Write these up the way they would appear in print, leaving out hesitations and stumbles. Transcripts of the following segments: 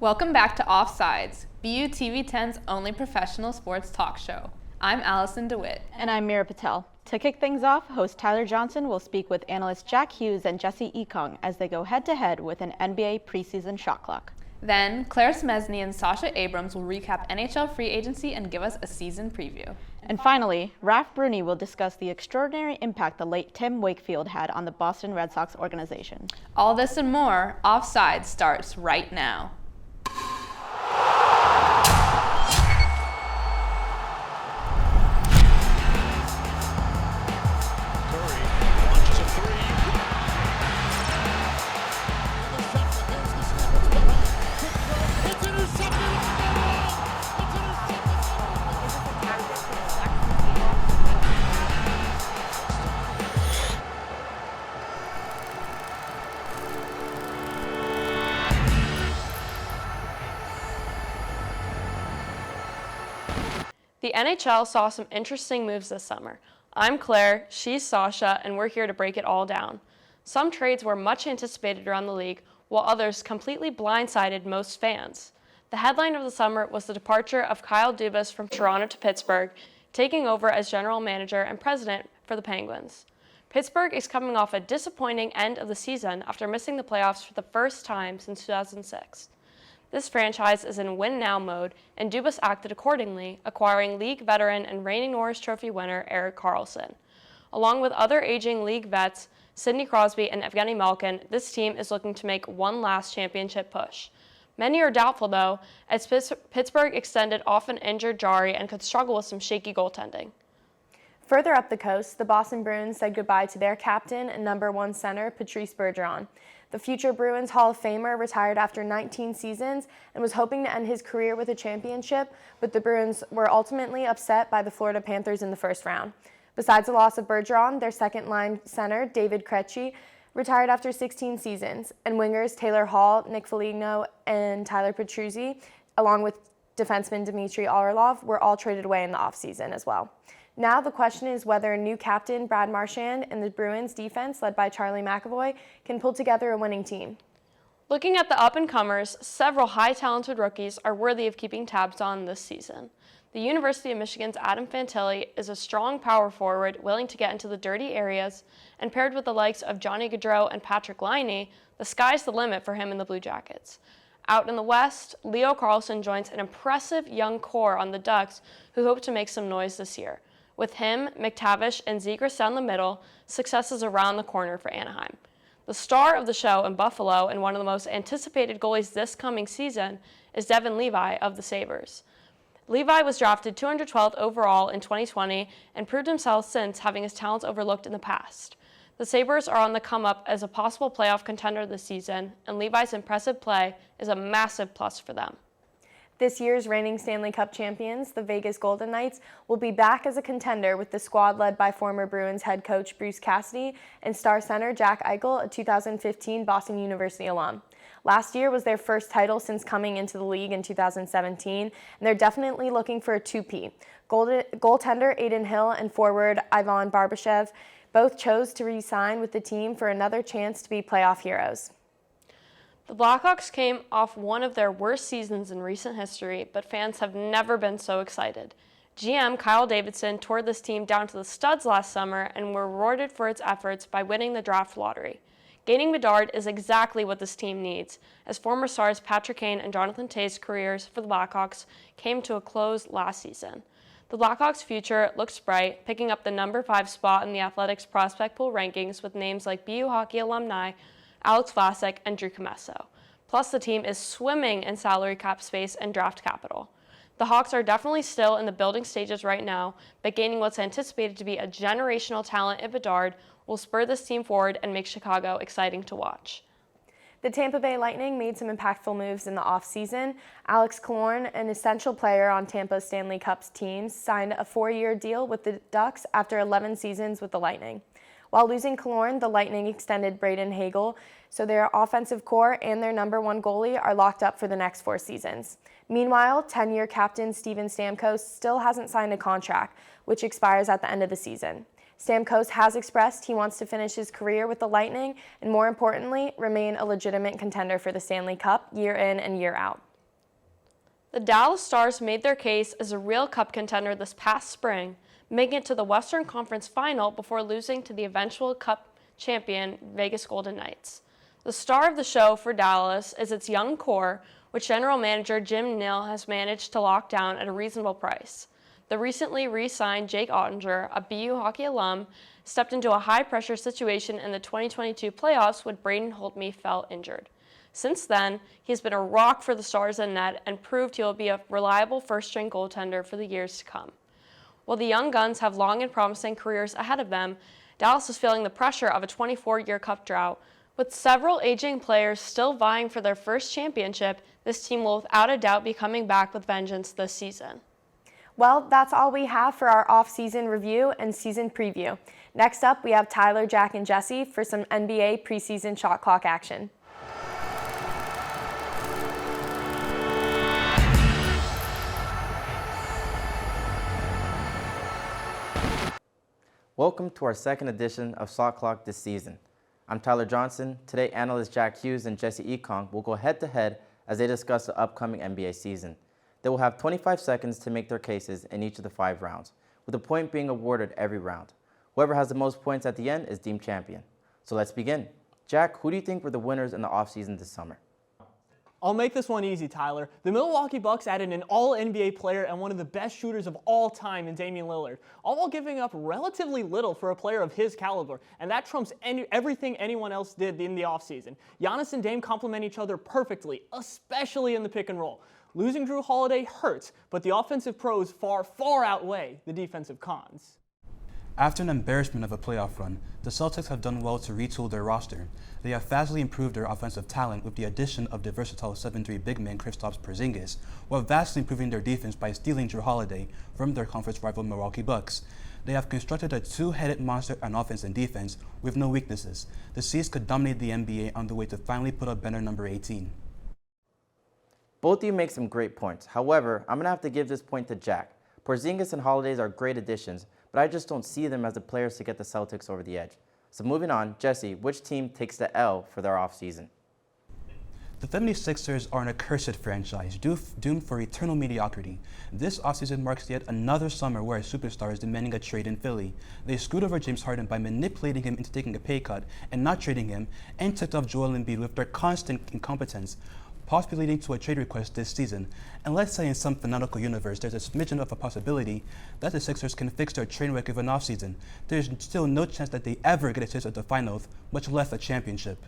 Welcome back to Offsides, BUTV10's only professional sports talk show. I'm Allison DeWitt. And I'm Mira Patel. To kick things off, host Tyler Johnson will speak with analysts Jack Hughes and Jesse Ekong as they go head-to-head with an NBA preseason shot clock. Then, Smieszny and Sasha Abrams will recap NHL free agency and give us a season preview. And finally, Raf Bruni will discuss the extraordinary impact the late Tim Wakefield had on the Boston Red Sox organization. All this and more, Offsides starts right now. The NHL saw some interesting moves this summer. I'm Claire, she's Sasha, and we're here to break it all down. Some trades were much anticipated around the league, while others completely blindsided most fans. The headline of the summer was the departure of Kyle Dubas from Toronto to Pittsburgh, taking over as general manager and president for the Penguins. Pittsburgh is coming off a disappointing end of the season after missing the playoffs for the first time since 2006. This franchise is in win-now mode, and Dubas acted accordingly, acquiring league veteran and reigning Norris Trophy winner Erik Karlsson. Along with other aging league vets, Sidney Crosby and Evgeny Malkin, this team is looking to make one last championship push. Many are doubtful, though, as Pittsburgh extended off an injured Jari and could struggle with some shaky goaltending. Further up the coast, the Boston Bruins said goodbye to their captain and number one center, Patrice Bergeron. The future Bruins Hall of Famer retired after 19 seasons and was hoping to end his career with a championship, but the Bruins were ultimately upset by the Florida Panthers in the first round. Besides the loss of Bergeron, their second-line center, David Krejci, retired after 16 seasons, and wingers Taylor Hall, Nick Foligno, and Tyler Petruzzi, along with defenseman Dmitry Orlov, were all traded away in the offseason as well. Now the question is whether new captain Brad Marchand and the Bruins defense, led by Charlie McAvoy, can pull together a winning team. Looking at the up-and-comers, several high-talented rookies are worthy of keeping tabs on this season. The University of Michigan's Adam Fantilli is a strong power forward willing to get into the dirty areas, and paired with the likes of Johnny Gaudreau and Patrick Laine, the sky's the limit for him in the Blue Jackets. Out in the West, Leo Carlsson joins an impressive young core on the Ducks who hope to make some noise this year. With him, McTavish, and Zegras down the middle, success is around the corner for Anaheim. The star of the show in Buffalo and one of the most anticipated goalies this coming season is Devin Levi of the Sabres. Levi was drafted 212th overall in 2020 and proved himself since, having his talents overlooked in the past. The Sabres are on the come-up as a possible playoff contender this season, and Levi's impressive play is a massive plus for them. This year's reigning Stanley Cup champions, the Vegas Golden Knights, will be back as a contender with the squad led by former Bruins head coach Bruce Cassidy and star center Jack Eichel, a 2015 Boston University alum. Last year was their first title since coming into the league in 2017, and they're definitely looking for a two-peat. Goaltender Adin Hill and forward Ivan Barbashev both chose to re-sign with the team for another chance to be playoff heroes. The Blackhawks came off one of their worst seasons in recent history, but fans have never been so excited. GM Kyle Davidson tore this team down to the studs last summer and were rewarded for its efforts by winning the draft lottery. Gaining Bedard is exactly what this team needs, as former stars Patrick Kane and Jonathan Toews' careers for the Blackhawks came to a close last season. The Blackhawks' future looks bright, picking up the number 5 spot in the Athletics prospect pool rankings with names like BU hockey alumni Alex Vlasic, and Drew Commesso. Plus, the team is swimming in salary cap space and draft capital. The Hawks are definitely still in the building stages right now, but gaining what's anticipated to be a generational talent in Bedard will spur this team forward and make Chicago exciting to watch. The Tampa Bay Lightning made some impactful moves in the offseason. Alex Killorn, an essential player on Tampa's Stanley Cup teams, signed a 4-year deal with the Ducks after 11 seasons with the Lightning. While losing Killorn, the Lightning extended Braden Hagel, so their offensive core and their number 1 goalie are locked up for the next 4 seasons. Meanwhile, 10-year captain Steven Stamkos still hasn't signed a contract, which expires at the end of the season. Stamkos has expressed he wants to finish his career with the Lightning and, more importantly, remain a legitimate contender for the Stanley Cup year in and year out. The Dallas Stars made their case as a real cup contender this past spring, making it to the Western Conference Final before losing to the eventual cup champion Vegas Golden Knights. The star of the show for Dallas is its young core, which general manager Jim Nill has managed to lock down at a reasonable price. The recently re-signed Jake Ottinger, a BU hockey alum, stepped into a high-pressure situation in the 2022 playoffs when Braden Holtby fell injured. Since then, he's been a rock for the Stars in net and proved he will be a reliable first-string goaltender for the years to come. While the young guns have long and promising careers ahead of them, Dallas is feeling the pressure of a 24-year cup drought. With several aging players still vying for their first championship, this team will without a doubt be coming back with vengeance this season. Well, that's all we have for our off-season review and season preview. Next up, we have Tyler, Jack, and Jesse for some NBA preseason shot clock action. Welcome to our second edition of Shotclock this season. I'm Tyler Johnson. Today, analysts Jack Hughes and Jesse Ekong will go head-to-head as they discuss the upcoming NBA season. They will have 25 seconds to make their cases in each of the 5 rounds, with a point being awarded every round. Whoever has the most points at the end is deemed champion. So let's begin. Jack, who do you think were the winners in the offseason this summer? I'll make this one easy, Tyler. The Milwaukee Bucks added an all-NBA player and one of the best shooters of all time in Damian Lillard, all while giving up relatively little for a player of his caliber, and that trumps everything anyone else did in the offseason. Giannis and Dame complement each other perfectly, especially in the pick and roll. Losing Drew Holiday hurts, but the offensive pros far outweigh the defensive cons. After an embarrassment of a playoff run, the Celtics have done well to retool their roster. They have vastly improved their offensive talent with the addition of the versatile 7'3" big man Kristaps Porzingis, while vastly improving their defense by stealing Drew Holiday from their conference rival Milwaukee Bucks. They have constructed a two-headed monster on offense and defense with no weaknesses. The C's could dominate the NBA on the way to finally put up banner number 18. Both of you make some great points. However, I'm going to have to give this point to Jack. Porzingis and Holidays are great additions, but I just don't see them as the players to get the Celtics over the edge. So moving on, Jesse, which team takes the L for their offseason? The 76ers are an accursed franchise, doomed for eternal mediocrity. This offseason marks yet another summer where a superstar is demanding a trade in Philly. They screwed over James Harden by manipulating him into taking a pay cut and not trading him, and tipped off Joel Embiid with their constant incompetence, possibly leading to a trade request this season. And let's say in some fanatical universe there's a smidgen of a possibility that the Sixers can fix their train wreck of an offseason. There's still no chance that they ever get a taste of the finals, much less a championship.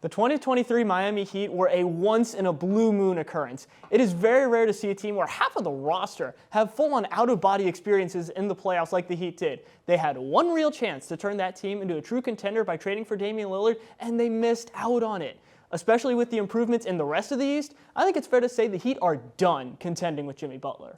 The 2023 Miami Heat were a once-in-a-blue-moon occurrence. It is very rare to see a team where half of the roster have full-on out-of-body experiences in the playoffs like the Heat did. They had one real chance to turn that team into a true contender by trading for Damian Lillard, and they missed out on it. Especially with the improvements in the rest of the East, I think it's fair to say the Heat are done contending with Jimmy Butler.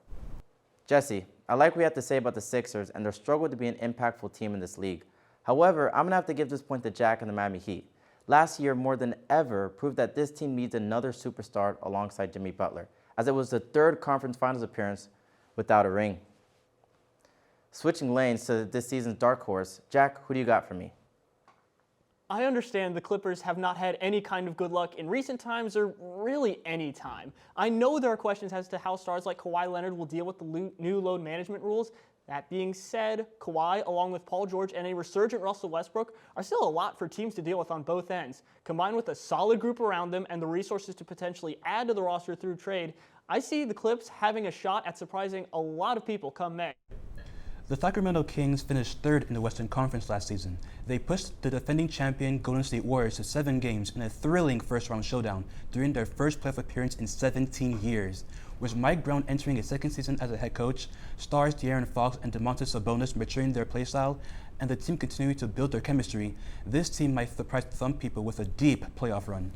Jesse, I like what you have to say about the Sixers and their struggle to be an impactful team in this league. However, I'm going to have to give this point to Jack and the Miami Heat. Last year, more than ever, proved that this team needs another superstar alongside Jimmy Butler, as it was the 3rd conference finals appearance without a ring. Switching lanes to this season's dark horse, Jack, who do you got for me? I understand the Clippers have not had any kind of good luck in recent times or really any time. I know there are questions as to how stars like Kawhi Leonard will deal with the new load management rules. That being said, Kawhi, along with Paul George and a resurgent Russell Westbrook, are still a lot for teams to deal with on both ends. Combined with a solid group around them and the resources to potentially add to the roster through trade, I see the Clips having a shot at surprising a lot of people come May. The Sacramento Kings finished 3rd in the Western Conference last season. They pushed the defending champion Golden State Warriors to 7 games in a thrilling first-round showdown during their first playoff appearance in 17 years. With Mike Brown entering a second season as a head coach, stars De'Aaron Fox and Domantas Sabonis maturing their playstyle, and the team continuing to build their chemistry, this team might surprise some people with a deep playoff run.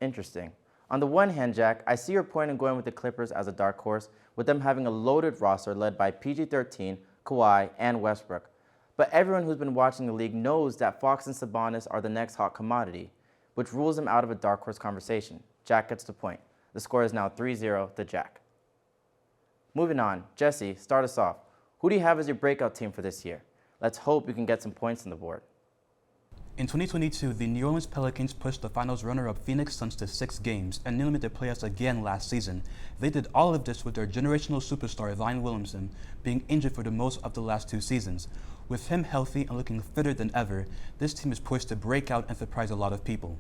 Interesting. On the one hand, Jack, I see your point in going with the Clippers as a dark horse, with them having a loaded roster led by PG-13, Kawhi, and Westbrook. But everyone who's been watching the league knows that Fox and Sabonis are the next hot commodity, which rules them out of a dark horse conversation. Jack gets the point. The score is now 3-0 to Jack. Moving on, Jesse, start us off. Who do you have as your breakout team for this year? Let's hope you can get some points on the board. In 2022, the New Orleans Pelicans pushed the finals runner-up Phoenix Suns to 6 games and nearly made the playoffs again last season. They did all of this with their generational superstar Zion Williamson being injured for the most of the last 2 seasons. With him healthy and looking fitter than ever, this team is poised to break out and surprise a lot of people.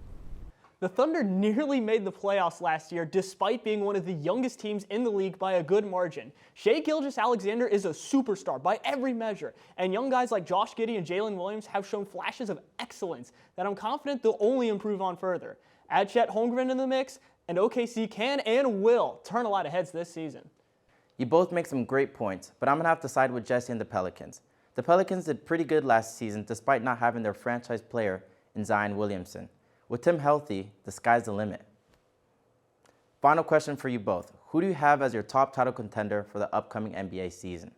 The Thunder nearly made the playoffs last year despite being one of the youngest teams in the league by a good margin. Shai Gilgeous-Alexander is a superstar by every measure, and young guys like Josh Giddey and Jalen Williams have shown flashes of excellence that I'm confident they'll only improve on further. Add Chet Holmgren in the mix, and OKC can and will turn a lot of heads this season. You both make some great points, but I'm going to have to side with Jesse and the Pelicans. The Pelicans did pretty good last season despite not having their franchise player in Zion Williamson. With Tim healthy, the sky's the limit. Final question for you both. Who do you have as your top title contender for the upcoming NBA season?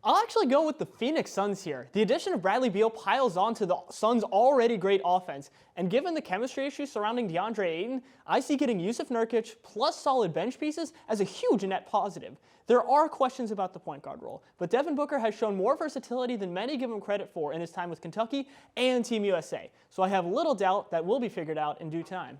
I'll actually go with the Phoenix Suns here. The addition of Bradley Beal piles on to the Suns' already great offense, and given the chemistry issues surrounding DeAndre Ayton, I see getting Jusuf Nurkic plus solid bench pieces as a huge net positive. There are questions about the point guard role, but Devin Booker has shown more versatility than many give him credit for in his time with Kentucky and Team USA, so I have little doubt that will be figured out in due time.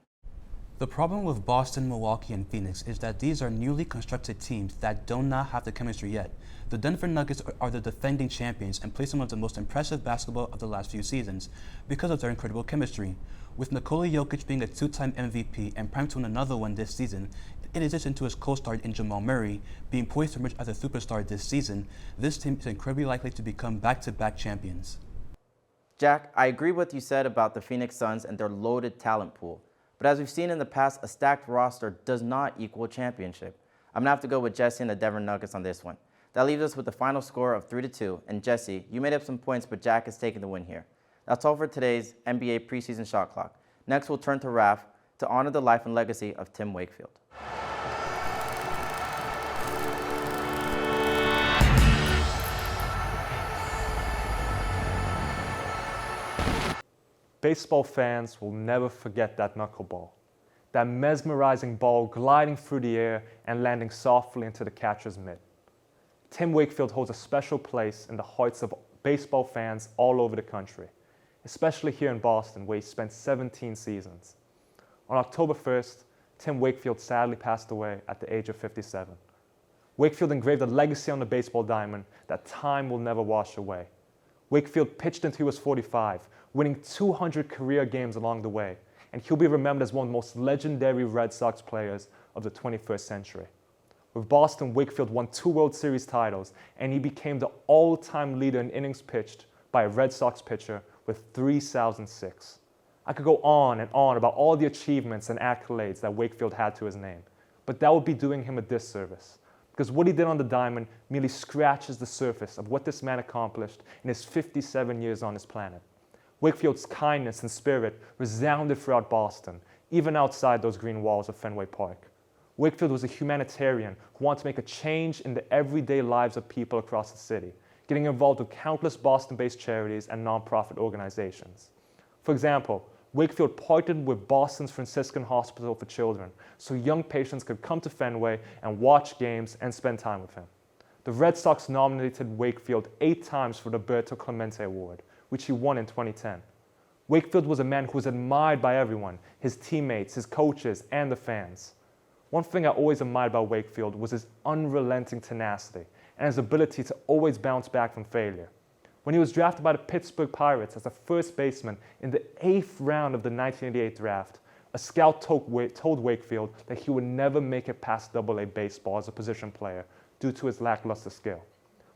The problem with Boston, Milwaukee, and Phoenix is that these are newly constructed teams that do not have the chemistry yet. The Denver Nuggets are the defending champions and play some of the most impressive basketball of the last few seasons because of their incredible chemistry. With Nikola Jokic being a 2-time MVP and primed to win another one this season, in addition to his co-star in Jamal Murray being poised to emerge as a superstar this season, this team is incredibly likely to become back-to-back champions. Jack, I agree with what you said about the Phoenix Suns and their loaded talent pool. But as we've seen in the past, a stacked roster does not equal a championship. I'm going to have to go with Jesse and the Denver Nuggets on this one. That leaves us with the final score of 3-2. And Jesse, you made up some points, but Jack is taking the win here. That's all for today's NBA preseason shot clock. Next, we'll turn to Raf to honor the life and legacy of Tim Wakefield. Baseball fans will never forget that knuckleball. That mesmerizing ball gliding through the air and landing softly into the catcher's mitt. Tim Wakefield holds a special place in the hearts of baseball fans all over the country, especially here in Boston, where he spent 17 seasons. On October 1st, Tim Wakefield sadly passed away at the age of 57. Wakefield engraved a legacy on the baseball diamond that time will never wash away. Wakefield pitched until he was 45, winning 200 career games along the way, and he'll be remembered as one of the most legendary Red Sox players of the 21st century. With Boston, Wakefield won 2 World Series titles, and he became the all-time leader in innings pitched by a Red Sox pitcher with 3,006. I could go on and on about all the achievements and accolades that Wakefield had to his name, but that would be doing him a disservice, because what he did on the diamond merely scratches the surface of what this man accomplished in his 57 years on this planet. Wakefield's kindness and spirit resounded throughout Boston, even outside those green walls of Fenway Park. Wakefield was a humanitarian who wanted to make a change in the everyday lives of people across the city, getting involved with countless Boston-based charities and nonprofit organizations. For example, Wakefield partnered with Boston's Franciscan Hospital for Children so young patients could come to Fenway and watch games and spend time with him. The Red Sox nominated Wakefield 8 times for the Berto Clemente Award, which he won in 2010. Wakefield was a man who was admired by everyone, his teammates, his coaches, and the fans. One thing I always admired about Wakefield was his unrelenting tenacity and his ability to always bounce back from failure. When he was drafted by the Pittsburgh Pirates as a first baseman in the 8th round of the 1988 draft, a scout told Wakefield that he would never make it past AA baseball as a position player due to his lackluster skill.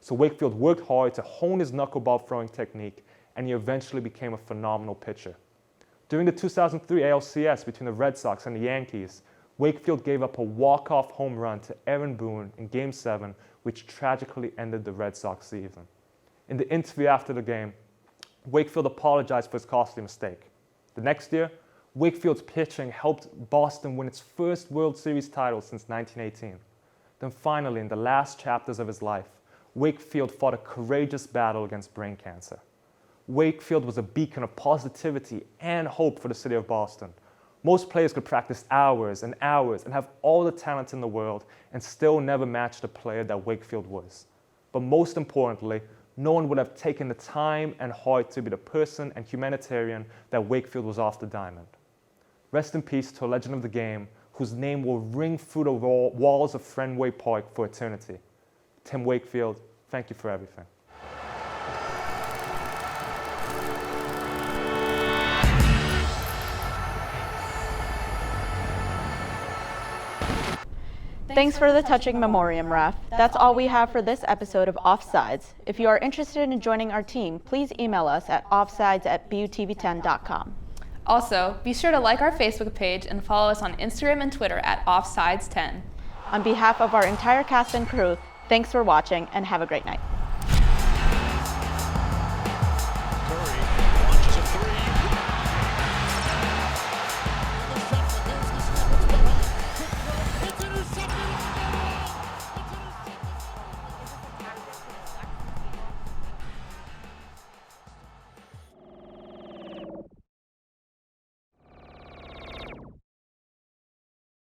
So Wakefield worked hard to hone his knuckleball throwing technique, and he eventually became a phenomenal pitcher. During the 2003 ALCS between the Red Sox and the Yankees, Wakefield gave up a walk-off home run to Aaron Boone in Game 7, which tragically ended the Red Sox season. In the interview after the game, Wakefield apologized for his costly mistake. The next year, Wakefield's pitching helped Boston win its first World Series title since 1918. Then finally, in the last chapters of his life, Wakefield fought a courageous battle against brain cancer. Wakefield was a beacon of positivity and hope for the city of Boston. Most players could practice hours and hours and have all the talent in the world and still never match the player that Wakefield was. But most importantly, no one would have taken the time and heart to be the person and humanitarian that Wakefield was after Diamond. Rest in peace to a legend of the game whose name will ring through the walls of Fenway Park for eternity. Tim Wakefield, thank you for everything. Thanks for the touching memoriam, Raf. That's all we have for this episode of Offsides. If you are interested in joining our team, please email us at offsides@butv10.com. Also, be sure to like our Facebook page and follow us on Instagram and Twitter at Offsides10. On behalf of our entire cast and crew, thanks for watching and have a great night.